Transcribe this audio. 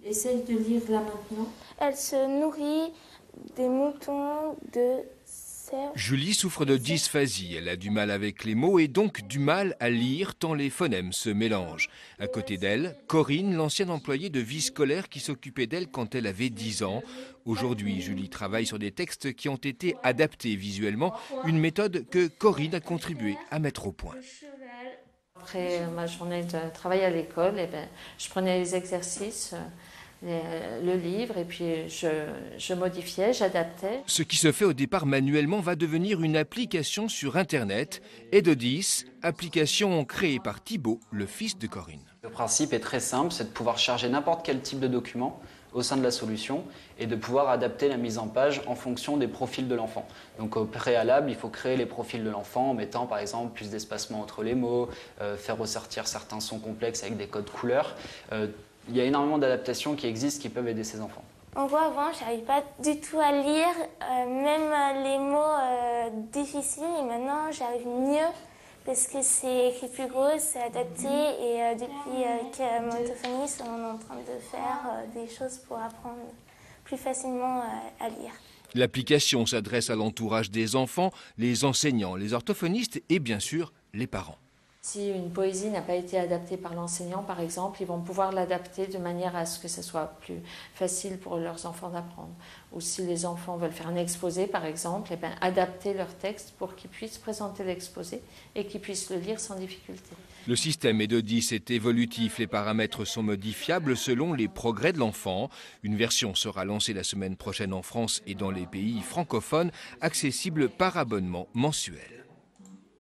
Essaye de lire là maintenant. Elle se nourrit des moutons, de cerfs. Julie souffre de dysphasie, elle a du mal avec les mots et donc du mal à lire tant les phonèmes se mélangent. À côté d'elle, Corinne, l'ancienne employée de vie scolaire qui s'occupait d'elle quand elle avait 10 ans. Aujourd'hui, Julie travaille sur des textes qui ont été adaptés visuellement, une méthode que Corinne a contribué à mettre au point. Après ma journée de travail à l'école, je prenais les exercices, le livre, et puis je modifiais, j'adaptais. Ce qui se fait au départ manuellement va devenir une application sur Internet. Edodis, application créée par Thibaut, le fils de Corinne. Le principe est très simple, c'est de pouvoir charger n'importe quel type de document au sein de la solution et de pouvoir adapter la mise en page en fonction des profils de l'enfant. Donc au préalable, il faut créer les profils de l'enfant en mettant par exemple plus d'espacement entre les mots, faire ressortir certains sons complexes avec des codes couleurs. Il y a énormément d'adaptations qui existent qui peuvent aider ces enfants. En gros, avant, je n'arrivais pas du tout à lire, même les mots difficiles, et maintenant j'arrive mieux parce que c'est écrit plus gros, c'est adapté, et depuis que mon orthophoniste, on est en train de faire des choses pour apprendre plus facilement à lire. L'application s'adresse à l'entourage des enfants, les enseignants, les orthophonistes et bien sûr les parents. Si une poésie n'a pas été adaptée par l'enseignant, par exemple, ils vont pouvoir l'adapter de manière à ce que ce soit plus facile pour leurs enfants d'apprendre. Ou si les enfants veulent faire un exposé, par exemple, adapter leur texte pour qu'ils puissent présenter l'exposé et qu'ils puissent le lire sans difficulté. Le système Edodis est évolutif, les paramètres sont modifiables selon les progrès de l'enfant. Une version sera lancée la semaine prochaine en France et dans les pays francophones, accessible par abonnement mensuel.